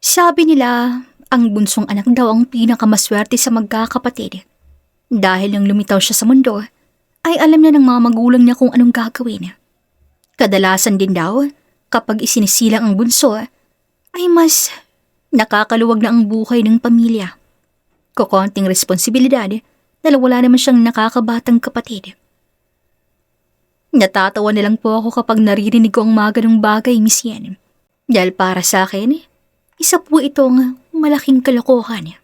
Sabi nila, ang bunsong anak daw ang pinakamaswerte sa magkakapatid. Dahil nang lumitaw siya sa mundo, ay alam na ng mga magulang niya kung anong gagawin. Kadalasan din daw, kapag isinisilang ang bunso, ay mas nakakaluwag na ang buhay ng pamilya. Kukonting responsibilidad dahil wala naman siyang nakakabatang kapatid. Natatawa na lang po ako kapag naririnig ko ang mga ganong bagay, Miss Yen. Dahil para sa akin, isa po itong malaking kalokohan.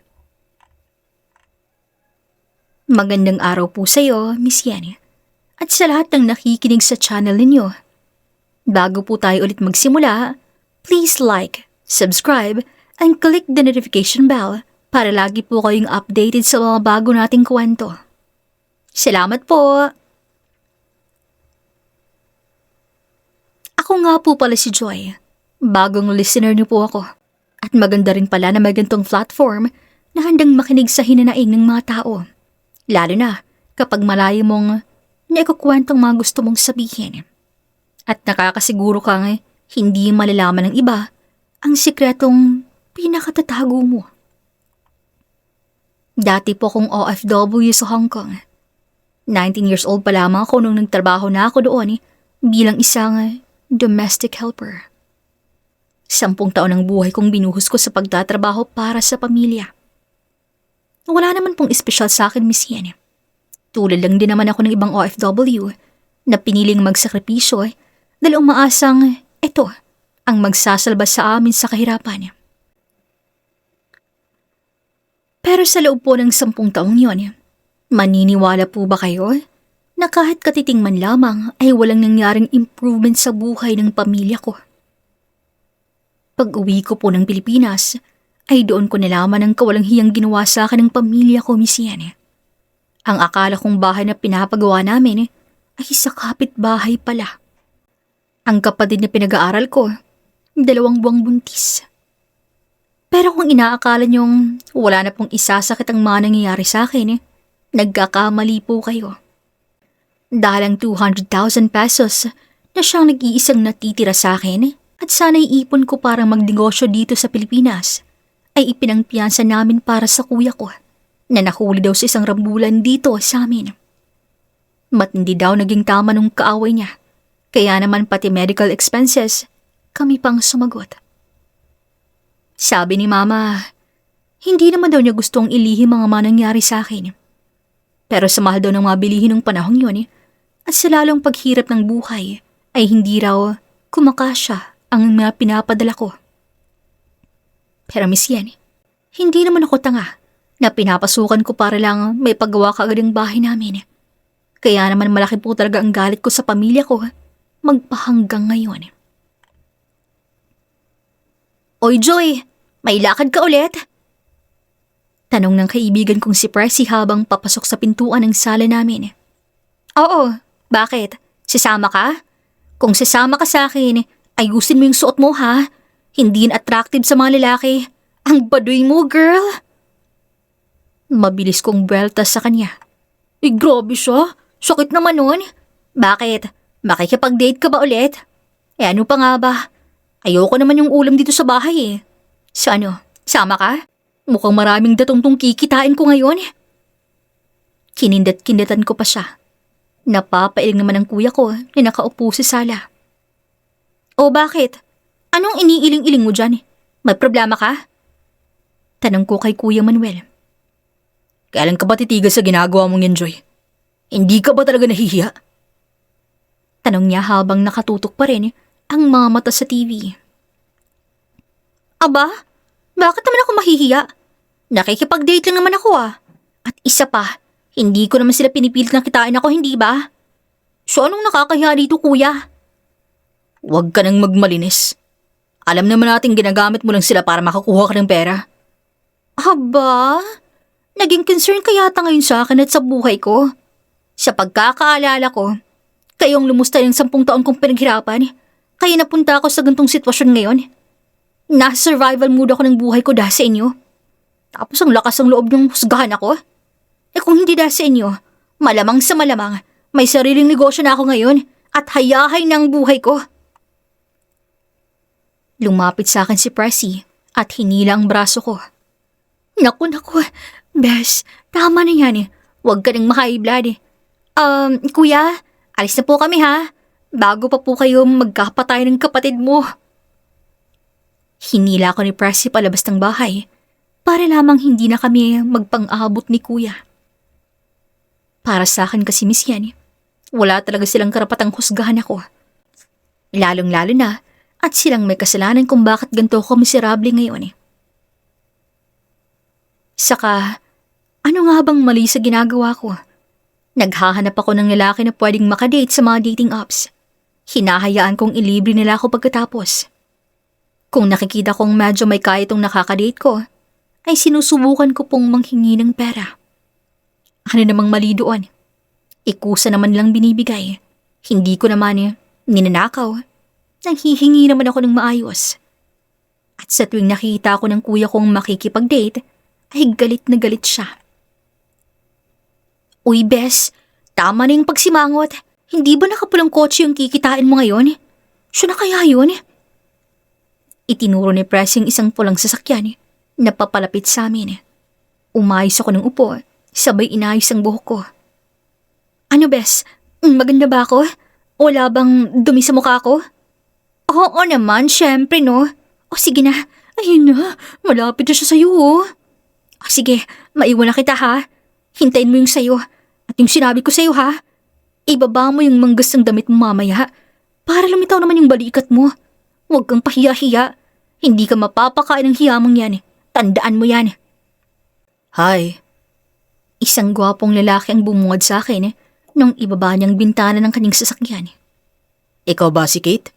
Magandang araw po sa iyo, Miss Yen, at sa lahat ng nakikinig sa channel ninyo. Bago po tayo ulit magsimula, please like, subscribe, and click the notification bell para lagi po kayong updated sa mga bago nating kwento. Salamat po! Ako nga po pala si Joy. Bagong listener niyo po ako. At maganda rin pala na may gantong platform na handang makinig sa hinanaing ng mga tao. Lalo na kapag malayo mong naikukwentong mga gusto mong sabihin. At nakakasiguro kang hindi malalaman ng iba ang sikretong pinakatatago mo. Dati po akong OFW sa Hong Kong. 19 years old pa lamang ako nung nagtrabaho na ako doon bilang isang domestic helper. 10 taon ng buhay kong binuhos ko sa pagtatrabaho para sa pamilya. Wala naman pong espesyal sa akin, Miss Yen. Tulad lang din naman ako ng ibang OFW na piniling magsakripisyo dahil umaasang ito ang magsasalba sa amin sa kahirapan. Pero sa loob po ng 10 taong yon, maniniwala po ba kayo na kahit katiting man lamang ay walang nangyaring improvement sa buhay ng pamilya ko? Pag-uwi ko po ng Pilipinas, ay doon ko nalaman ang kawalang hiyang ginawa sa akin ng pamilya ko, Miss Yen. Ang akala kong bahay na pinapagawa namin ay sa kapitbahay pala. Ang kapatid na pinag-aaral ko, 2 buwang buntis. Pero kung inaakala niyong wala na pong isasakit ang mga nangyayari sa akin, nagkakamali po kayo. Dahil ang 200,000 pesos na siyang nag-iisang natitira sa akin at sana'y ipon ko para magnegosyo dito sa Pilipinas, ay ipinangpiyansa namin para sa kuya ko na nahuli daw sa isang rambulan dito sa amin. Matindi daw naging tama nung kaaway niya, kaya naman pati medical expenses, kami pang sumagot. Sabi ni Mama, hindi naman daw niya gustong ilihim mga manangyari sa akin. Pero sa mahal daw ng mga bilihin ng panahon yun, at sa lalong paghirap ng buhay, ay hindi raw kumakasya ang mga pinapadala ko. Pero Miss Yen, hindi naman ako tanga na pinapasukan ko para lang may paggawa kaagad ang bahay namin. Kaya naman malaki po talaga ang galit ko sa pamilya ko magpahanggang ngayon. Oy Joy, may lakad ka ulit? Tanong ng kaibigan kong si Pressy habang papasok sa pintuan ng sala namin. Oo, bakit? Sasama ka? Kung sasama ka sa akin, ayusin mo yung suot mo ha. Hindi yan attractive sa mga lalaki. Ang baduy mo, girl. Mabilis kong buweltas sa kanya. Grabe siya. Sakit naman nun. Bakit? Makikipag-date ka ba ulit? Ano pa nga ba? Ayoko naman yung ulam dito sa bahay So sama ka? Mukhang maraming datong kikitain ko ngayon. Kinindat-kindatan ko pa siya. Napapailing naman ang kuya ko na nakaupo sa sala. O bakit? Anong iniiling-iling mo dyan? May problema ka? Tanong ko kay Kuya Manuel. Kailan ka ba titigas sa ginagawa mong yan, Joy? Hindi ka ba talaga nahihiya? Tanong niya habang nakatutok pa rin ang mga mata sa TV. Aba, bakit naman ako mahihiya? Nakikipag-date lang naman ako At isa pa, hindi ko naman sila pinipilit na kitain ako, hindi ba? So anong nakakahiya dito, kuya? Huwag ka nang magmalinis. Alam naman natin ginagamit mo lang sila para makakuha ka ng pera. Aba, naging concern ka yata ngayon sa akin at sa buhay ko. Sa pagkakaalala ko, kayong lumusta ng 10 taon kong pinaghirapan, kaya napunta ako sa gantong sitwasyon ngayon. Nasa survival mood ako ng buhay ko dahil sa inyo. Tapos ang lakas ng loob niyong husgahan ako. Kung hindi dahil sa inyo, malamang sa malamang, May sariling negosyo na ako ngayon at hayahay na ang buhay ko. Lumapit sa akin si Pressy at hinila ang braso ko. Naku, Bes, tama na yan eh. Huwag ka nang maka-high blood eh. Kuya, alis na po kami ha. Bago pa po kayo magkapatay ng kapatid mo. Hinila ko ni Pressy palabas ng bahay para lamang hindi na kami magpang-abot ni kuya. Para sa akin kasi Miss Yan, wala talaga silang karapatang husgahan ako. Lalong-lalo na at silang may kasalanan kung bakit ganito ako miserable ngayon eh. Saka, ano nga bang mali sa ginagawa ko? Naghahanap ako ng lalaki na pwedeng makadate sa mga dating apps. Hinahayaan kong ilibre nila ako pagkatapos. Kung nakikita kong medyo may kaya itong nakakadate ko, ay sinusubukan ko pong manghingi ng pera. Ano namang mali doon? Ikusa naman lang binibigay. Hindi ko naman ninanakaw. Nanghihingi naman ako ng maayos. At sa tuwing nakita ko ng kuya kong makikipag-date, ay galit na galit siya. Uy, Bes, tama na yung pagsimangot. Hindi ba nakapulang kotse yung kikitain mo ngayon? Siya na kaya yun? Itinuro ni Press yung isang pulang sasakyan na papalapit sa amin. Umayos ako ng upo, sabay inayos ang buhok ko. Ano, Bes? Maganda ba ako? Wala bang dumi sa mukha ko? Oo naman, syempre no. O sige na, ayun na, malapit na siya sa'yo oh. O sige, maiwan na kita ha. Hintayin mo yung sayo at yung sinabi ko sa'yo ha. Ibaba mo yung manggas ng damit mo mamaya para lumitaw naman yung balikat mo. Huwag kang pahiya-hiya. Hindi ka mapapakain ng hiyamang yan. Tandaan mo yan. Hi. Isang gwapong lalaki ang bumungad sa akin nung ibaba niyang bintana ng kanyang sasakyan. Ikaw ba si Kate?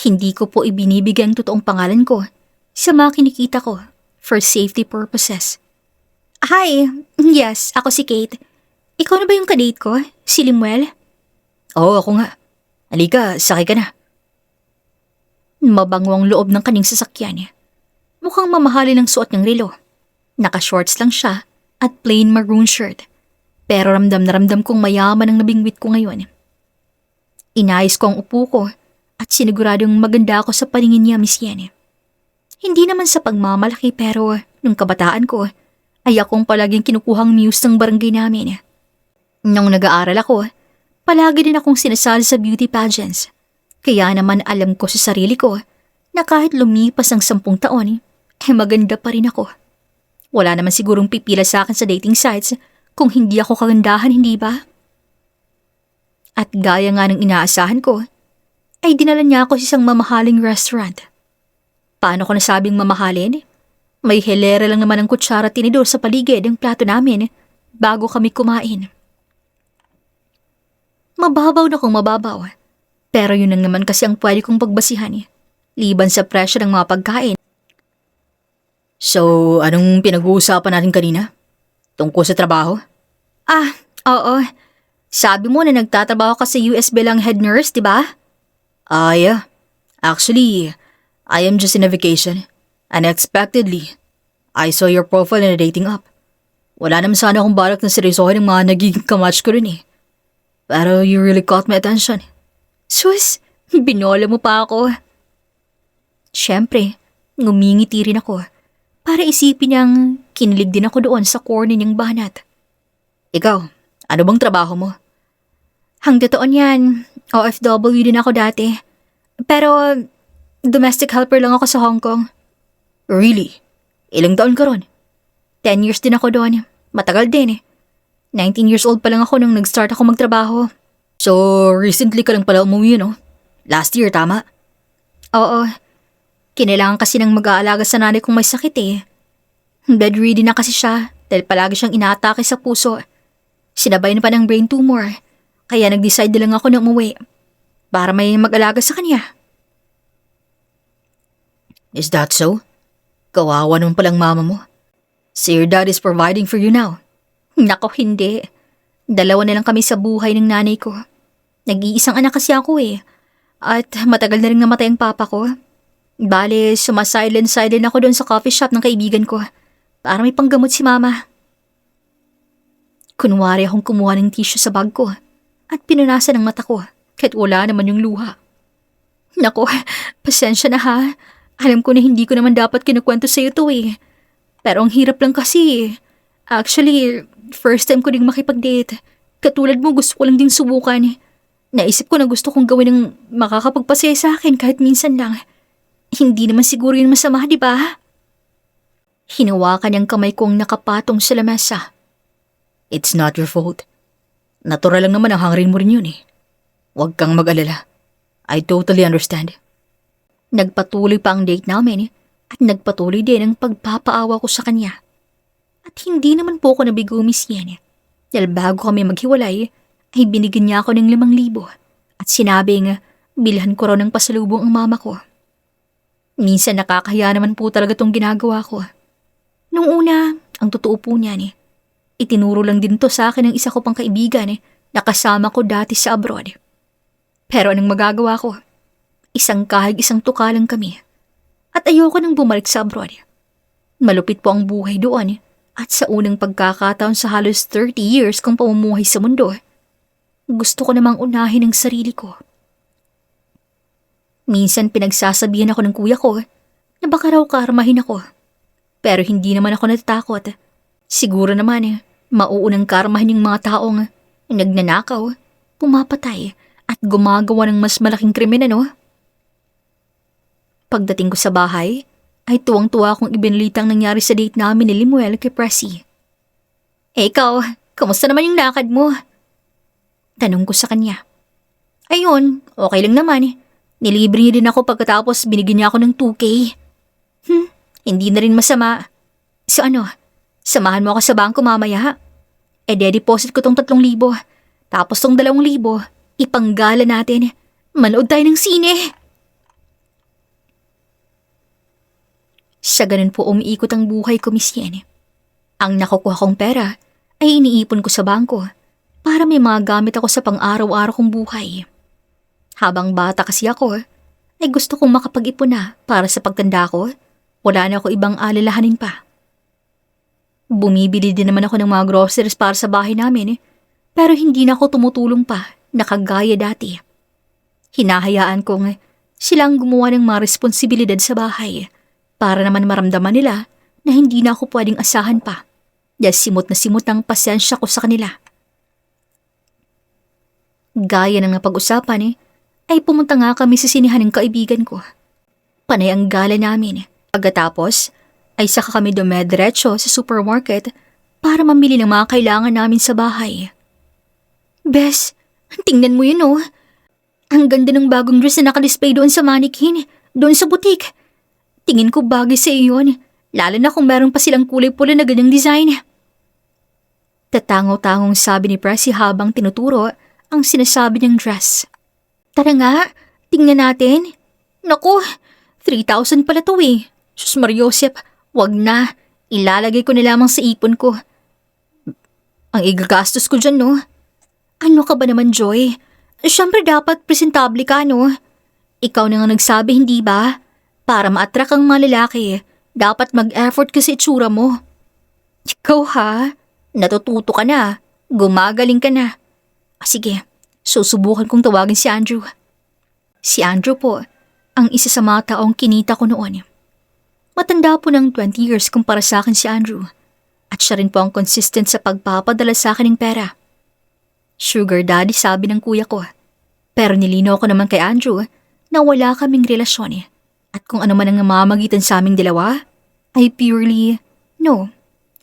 Hindi ko po ibinibigay ang totoong pangalan ko sa mga kinikita ko for safety purposes. Hi, yes, ako si Kate. Ikaw na ba yung kadate ko, si Limuel? Oo, ako nga. Halika, sakay ka na. Mabango ang loob ng kanyang sasakyan. Mukhang mamahalin ang suot ng relo. Naka-shorts lang siya at plain maroon shirt. Pero ramdam na ramdam kong mayaman ang nabingwit ko ngayon. Inayos ko ang upo ko at siniguradong maganda ako sa paningin niya, Miss Yen. Hindi naman sa pagmamalaki pero nung kabataan ko ay akong palaging kinukuhang muse ng barangay namin. Nung nag-aaral ako, palagi din akong sinasali sa beauty pageants. Kaya naman alam ko sa sarili ko na kahit lumipas ang 10 taon, maganda pa rin ako. Wala naman sigurong pipila sa akin sa dating sites kung hindi ako kagandahan, hindi ba? At gaya nga ng inaasahan ko, ay dinala niya ako sa isang mamahaling restaurant. Paano ko nasabing mamahalin? May hilera lang naman ang kutsara at tinidor sa paligid ng plato namin bago kami kumain. Mababaw na kung mababaw. Pero yun lang naman kasi ang pwede kong pagbasihan. Liban sa presyo ng mga pagkain. So, anong pinag-uusapan natin kanina? Tungkol sa trabaho? Oo. Sabi mo na nagtatrabaho ka sa US bilang head nurse, di ba? Yeah. Actually, I am just in a vacation. Unexpectedly, I saw your profile in a dating app. Wala naman sana akong balak na seryosohin ng mga nagiging kamatch ko rin eh. Pero you really caught my attention. Sus, binola mo pa ako. Siyempre, ngumingiti rin ako para isipin niyang kinilig din ako doon sa corny niyang banat. Ikaw, ano bang trabaho mo? Hang totoo niyan, OFW din ako dati. Pero domestic helper lang ako sa Hong Kong. Really? Ilang taon ka ron? 10 years din ako doon. Matagal din 19 years old pa lang ako nung nag-start ako magtrabaho. So, recently ka lang pala umuwi, no? Last year, tama? Oo. Kinailangan kasi ng mag-aalaga sa nanay kong may sakit Bedridden na kasi siya dahil palagi siyang inaatake sa puso. Sinabay na pa ng brain tumor. Kaya nag-decide na lang ako na umuwi para may mag-alaga sa kanya. Is that so? Kawawa naman palang mama mo. So your dad is providing for you now? Nako, hindi. 2 na lang kami sa buhay ng nanay ko. Nag-iisang anak kasi ako At matagal na rin namatay ang papa ko. Bale, sumasilent-silent ako doon sa coffee shop ng kaibigan ko para may panggamot si mama. Kunwari akong kumuha ng tissue sa bag ko at pinunasan ang mata ko kahit wala naman yung luha. Nako, pasensya na ha. Alam ko na hindi ko naman dapat kinukwento sa'yo to eh. Pero ang hirap lang kasi. Actually, first time ko ding makipag-date. Katulad mo, gusto ko lang ding subukan. Naisip ko na gusto kong gawin ng makakapagpasaya sa akin kahit minsan lang. Hindi naman siguro yun masama, di ba? Hinawakan niyang kamay kong nakapatong sa lamesa. It's not your fault. Natural lang naman ang hangarin mo rin yun eh. Huwag kang mag-alala. I totally understand. Nagpatuloy pa ang date namin at nagpatuloy din ang pagpapaawa ko sa kanya. At hindi naman po ako nabigo, Miss Yen. Dahil bago kami maghiwalay, ay binigyan niya ako ng 5,000 at sinabing bilhan ko raw ng pasalubong ang mama ko. Minsan nakakahiya naman po talaga tong ginagawa ko. Nung una, ang totoo po niyan itinuro lang din to sa akin ng isa ko pang kaibigan na kasama ko dati sa abroad. Pero anong magagawa ko? Isang kahig isang tuka lang kami. At ayoko nang bumalik sa abroad. Malupit po ang buhay doon at sa unang pagkakataon sa halos 30 years kong pamumuhay sa mundo, gusto ko namang unahin ang sarili ko. Minsan pinagsasabihan ako ng kuya ko na baka raw karmahin ako. Pero hindi naman ako natatakot. Siguro naman mauunang karmahin yung mga taong nagnanakaw, pumapatay, at gumagawa ng mas malaking krimen, ano? Pagdating ko sa bahay, ay tuwang-tuwa akong ibinalitang nangyari sa date namin ni Limuel kay Pressy. Ikaw, kamusta naman yung lakad mo? Tanong ko sa kanya. Ayun, okay lang naman. Nilibre niya din ako pagkatapos binigyan niya ako ng 2K. Hindi na rin masama. So ano, samahan mo ako sa bangko mamaya. De-deposit ko tong 3,000. Tapos tong 2,000, ipanggala natin. Manood tayo ng sine. Sa ganun po umiikot ang buhay ko, Miss Yen. Ang nakukuha kong pera ay iniipon ko sa bangko para may mga gamit ako sa pang-araw-araw kong buhay. Habang bata kasi ako, ay gusto kong makapag-ipon na para sa pagtanda ko, wala na ako ibang alalahanin pa. Bumibili din naman ako ng mga groceries para sa bahay namin pero hindi na ako tumutulong pa na kagaya dati. Hinahayaan kong silang gumawa ng mga responsibilidad sa bahay para naman maramdaman nila na hindi na ako pwedeng asahan pa dahil simot na simot ang pasensya ko sa kanila. Gaya ng napag-usapan ay pumunta nga kami sa sinihan ng kaibigan ko. Panay ang gala namin. Pagkatapos ay saka kami dumediretso sa supermarket para mamili ng mga kailangan namin sa bahay. Bes, tingnan mo yun oh. Ang ganda ng bagong dress na nakadisplay doon sa mannequin, doon sa butik. Tingin ko bagay sa iyo yun, lalo na kung meron pa silang kulay pula na ganyang design. Tatangaw-tangong sabi ni Pressy habang tinuturo ang sinasabi niyang dress. Tara nga, tingnan natin. Naku, 3,000 pala to eh. Sus Mariosep, wag na. Ilalagay ko na lamang sa ipon ko. Ang igagastos ko dyan, no? Ano ka ba naman, Joy? Siyempre dapat presentable ka, no? Ikaw na nga nagsabi, hindi ba? Para ma-attract ang mga lalaki, dapat mag-effort ka sa itsura mo. Ikaw ha? Natututo ka na. Gumagaling ka na. Sige, susubukan kong tawagin si Andrew. Si Andrew po, ang isa sa mga taong kinita ko noon. Matanda po ng 20 years kumpara sa akin si Andrew. At siya rin po ang consistent sa pagpapadala sa akin ng pera. Sugar daddy sabi ng kuya ko. Pero nilinaw ko naman kay Andrew na wala kaming relasyon at kung ano man ang namamagitan sa aming dalawa ay purely,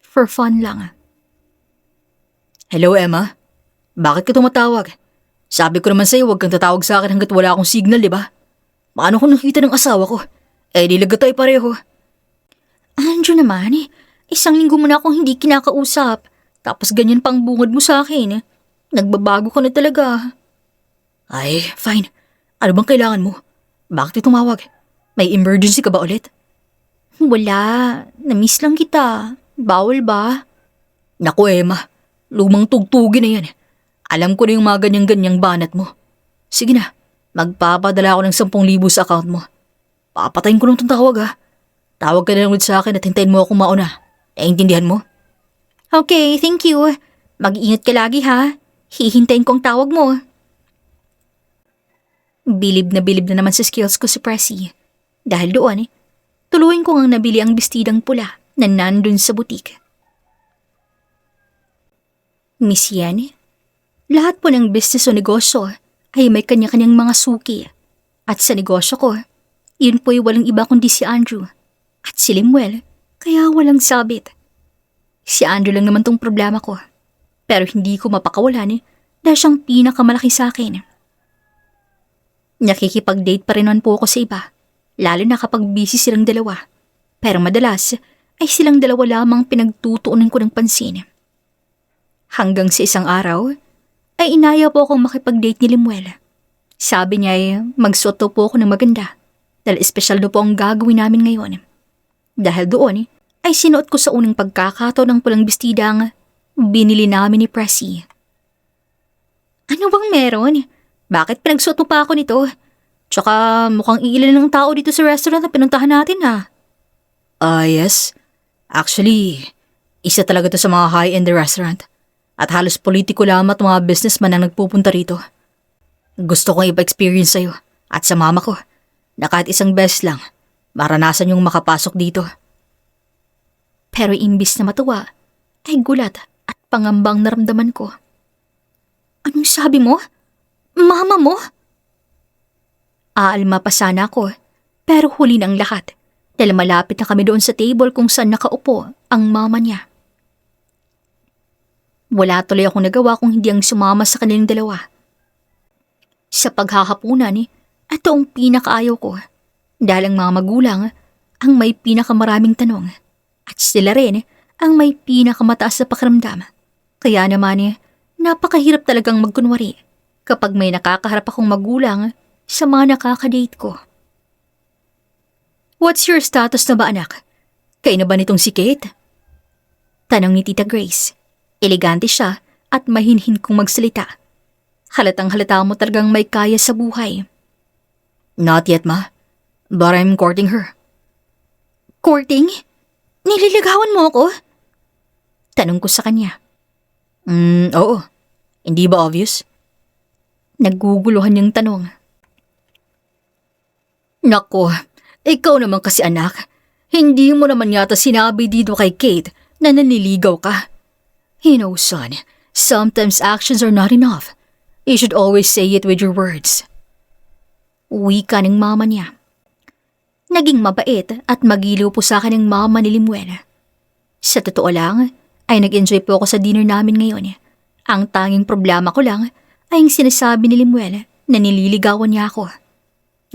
for fun lang. Hello, Emma. Bakit ka tumatawag? Sabi ko naman sa'yo huwag kang tatawag sa akin hanggat wala akong signal, di ba? Paano kung nakita ng asawa ko? Dilaga tayo pareho. Andrew naman, 1 linggo mo na akong hindi kinakausap. Tapos ganyan pang bungad mo sa akin. Nagbabago ka na talaga. Ay, fine. Ano bang kailangan mo? Bakit tumawag? May emergency ka ba ulit? Wala. Na-miss lang kita. Bawal ba? Naku, Emma. Lumang tugtugin na yan. Alam ko na yung mga ganyang-ganyang banat mo. Sige na, magpapadala ako ng 10,000 sa account mo. Papatayin ko lang itong tawag ha. Tawag ka na lang ulit sa akin at hintayin mo akong mauna. Naiintindihan mo? Okay, thank you. Mag-iingat ka lagi ha. Hihintayin ko ang tawag mo. Bilib na naman sa skills ko si Pressy. Dahil doon, tuluyan ko ngang nabili ang bestidang pula na nandun sa butik. Miss Yan, lahat po ng business o negosyo ay may kanya-kanyang mga suki. At sa negosyo ko, yun po'y walang iba kundi si Andrew. At si Limuel, kaya walang sabit. Si Andrew lang naman tong problema ko. Pero hindi ko mapakawalan dahil siyang pinakamalaki sa akin. Nakikipag-date pa rin naman po ako sa iba, lalo na kapag busy silang dalawa. Pero madalas ay silang dalawa lamang pinagtutuunan ko ng pansin. Hanggang sa isang araw, ay inaya po akong makipag-date ni Limuel. Sabi niya ay magsuot daw po ako ng maganda dahil espesyal daw po ang gagawin namin ngayon. Dahil doon ay sinuot ko sa unang pagkakataon ng pulang bestidang binili namin ni Pressy. Ano bang meron? Bakit pinagsuot mo pa ako nito? Tsaka mukhang iilan ng tao dito sa restaurant na pinuntahan natin ha. Yes. Actually, isa talaga to sa mga high-end restaurant. At halos politiko lamang at mga businessman ang nagpupunta rito. Gusto kong ipa-experience sa'yo at sa mama ko na kahit isang beses lang, maranasan yung makapasok dito. Pero imbis na matuwa, ay gulat at pangambang naramdaman ko. Anong sabi mo? Mama mo? Aalma pa sana ako, pero huli ng lahat dahil malapit na kami doon sa table kung saan nakaupo ang mama niya. Wala tuloy akong nagawa kung hindi ang sumama sa kanilang dalawa. Sa paghahapunan, ito ang pinakaayaw ko dahil ang mga magulang ang may pinakamaraming tanong at sila rin ang may pinakamataas na pakiramdam. Kaya naman napakahirap talagang magkunwari kapag may nakakaharap akong magulang sa mga nakakadate ko. What's your status na ba anak? Kayo na ba nitong si Kate? Tanong ni Tita Grace. Elegante siya at mahinhin kong magsalita. Halatang halata mo talagang may kaya sa buhay. Not yet, ma. But I'm courting her. Courting? Nililigawan mo ako? Tanong ko sa kanya. Oo. Hindi ba obvious? Naguguluhan niyang tanong. Nako, ikaw naman kasi anak. Hindi mo naman yata sinabi dito kay Kate na naniligaw ka. You know, son, sometimes actions are not enough. You should always say it with your words. Wika ng mama niya. Naging mabait at magiliw po sa akin ng mama ni Limuel. Sa totoo lang, ay nag-enjoy po ako sa dinner namin ngayon. Ang tanging problema ko lang ay yung sinasabi ni Limuel na nililigawan niya ako.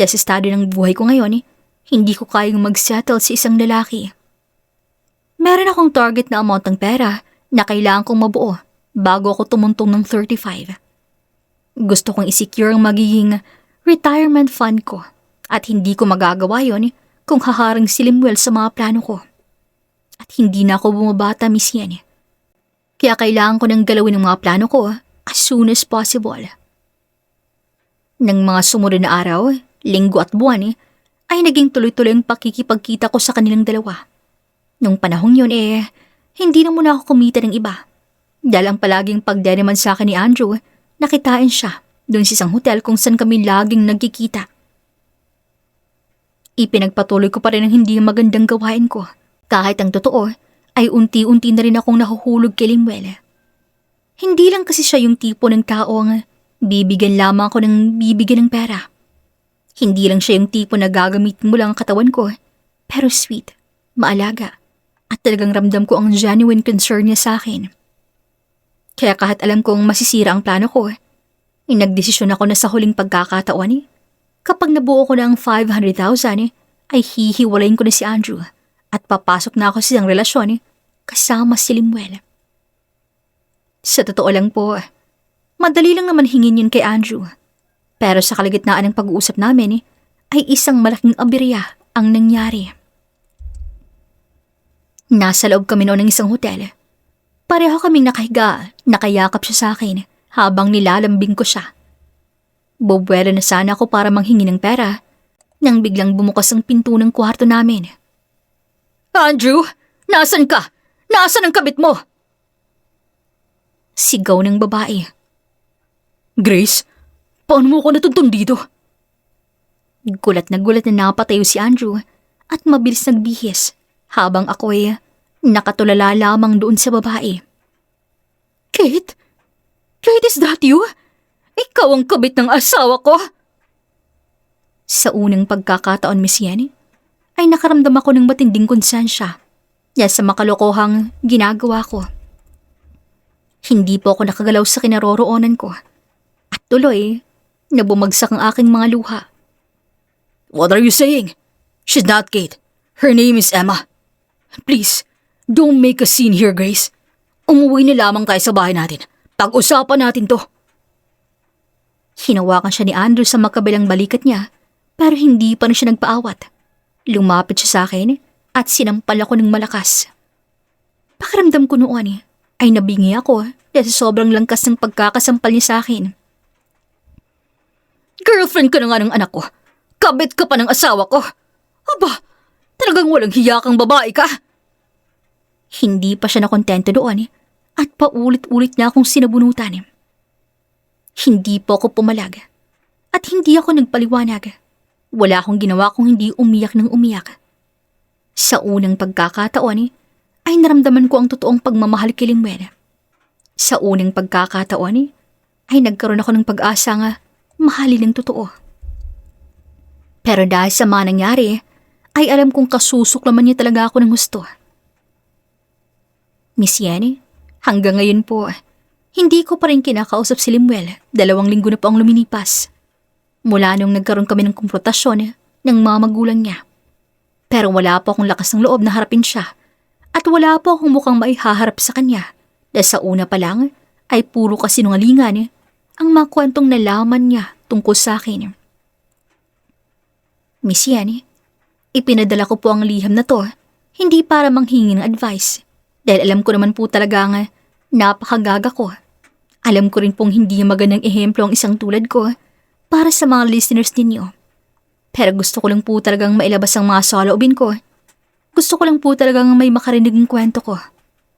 Dahil sa estado ng buhay ko ngayon, hindi ko kayang mag-settle sa isang lalaki. Meron akong target na amount ng pera na kailangan kong mabuo bago ako tumuntong ng 35. Gusto kong isecure ang magiging retirement fund ko at hindi ko magagawa yon kung haharang si Limuel sa mga plano ko. At hindi na ako bumabata, Miss Yan. Kaya kailangan ko nang galawin ang mga plano ko as soon as possible. Nang mga sumunod na araw, linggo at buwan, ay naging tuloy-tuloy ang pakikipagkita ko sa kanilang dalawa. Nung panahong yun hindi na muna ako kumita ng iba. Dahil ang palaging pagdeneman sa akin ni Andrew, nakitain siya doon sa isang hotel kung saan kami laging nagkikita. Ipinagpatuloy ko pa rin ang hindi magandang gawain ko. Kahit ang totoo, ay unti-unti na rin akong nahuhulog kay Limuel. Hindi lang kasi siya yung tipo ng taong bibigyan lamang ako ng bibigyan ng pera. Hindi lang siya yung tipo na gagamit mo lang ang katawan ko, pero sweet, maalaga. At talagang ramdam ko ang genuine concern niya sa akin. Kaya kahit alam kong masisira ang plano ko, nagdesisyon ako na sa huling pagkakataon kapag nabuo ko na ang 500,000 ay hihiwalayin ko na si Andrew at papasok na ako sa isang relasyon kasama si Limuel. Sa totoo lang po, madali lang naman hingin yun kay Andrew. Pero sa kalagitnaan ng pag-uusap namin ay isang malaking aberya ang nangyari. Nasa loob kami noon ng isang hotel. Pareho kaming nakahiga, nakayakap siya sa akin habang nilalambing ko siya. Bubwelo na sana ako para manghingi ng pera nang biglang bumukas ang pinto ng kwarto namin. Andrew, nasan ka? Nasaan ang kabit mo? Sigaw ng babae. Grace, paano mo ako natuntun dito? Gulat na napatayo si Andrew at mabilis nagbihis habang ako ay nakatulala lamang doon sa babae. Kate? Kate, is that you? Ikaw ang kabit ng asawa ko? Sa unang pagkakataon, Miss Yen, ay nakaramdam ako ng matinding konsensya dahil sa makalokohang ginagawa ko. Hindi po ako nakagalaw sa kinaroroonan ko at tuloy na bumagsak ang aking mga luha. What are you saying? She's not Kate. Her name is Emma. Please, don't make a scene here, Grace. Umuwi na lamang tayo sa bahay natin. Pag-usapan natin to. Hinawakan siya ni Andrew sa makabilang balikat niya pero hindi pa na siya nagpaawat. Lumapit siya sa akin at sinampal ako ng malakas. Pakiramdam ko noon ay nabingi ako dahil sa sobrang langkas ng pagkakasampal niya sa akin. Girlfriend ka na nga ng anak ko. Kabit ka pa ng asawa ko. Aba, talagang walang hiya kang babae ka. Hindi pa siya nakontento doon at paulit-ulit niya akong sinabunutan. Hindi po ako pumalag at hindi ako nagpaliwanag. Wala akong ginawa kung hindi umiyak ng umiyak. Sa unang pagkakataon ay naramdaman ko ang totoong pagmamahal kay Lingwen. Sa unang pagkakataon ay nagkaroon ako ng pag-asa nga mahalin ng totoo. Pero dahil sa mga nangyari, ay alam kong kasusuklaman niya talaga ako ng gusto. Miss Yen, hanggang ngayon po, hindi ko pa rin kinakausap si Limuel. 2 linggo na po ang lumilipas. Mula nung nagkaroon kami ng konfrontasyon ng mga magulang niya. Pero wala po akong lakas ng loob na harapin siya. At wala po akong mukhang maihaharap sa kanya. Dahil sa una pa lang ay puro kasinungalingan ang mga kwentong nalaman niya tungkol sa akin. Miss Yen, ipinadala ko po ang liham na to hindi para manghingi ng advice. Dahil alam ko naman po talaga nga napakagaga ko. Alam ko rin pong hindi magandang ehemplo ang isang tulad ko para sa mga listeners ninyo. Pero gusto ko lang po talagang mailabas ang mga saloobin ko. Gusto ko lang po talagang may makarinig ng kwento ko.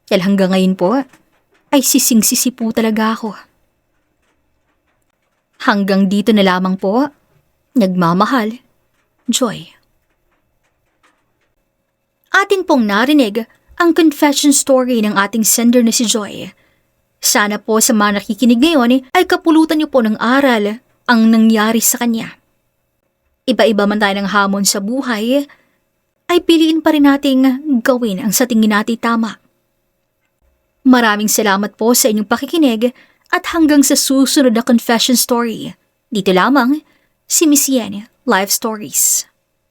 Dahil hanggang ngayon po, ay sising-sisi po talaga ako. Hanggang dito na lamang po, nagmamahal, Joy. Atin pong narinig ang confession story ng ating sender na si Joy. Sana po sa mga nakikinig ngayon ay kapulutan niyo po ng aral ang nangyari sa kanya. Iba-iba man tayo ng hamon sa buhay, ay piliin pa rin nating gawin ang sa tingin natin tama. Maraming salamat po sa inyong pakikinig at hanggang sa susunod na confession story. Dito lamang, si Miss Yen, Life Stories.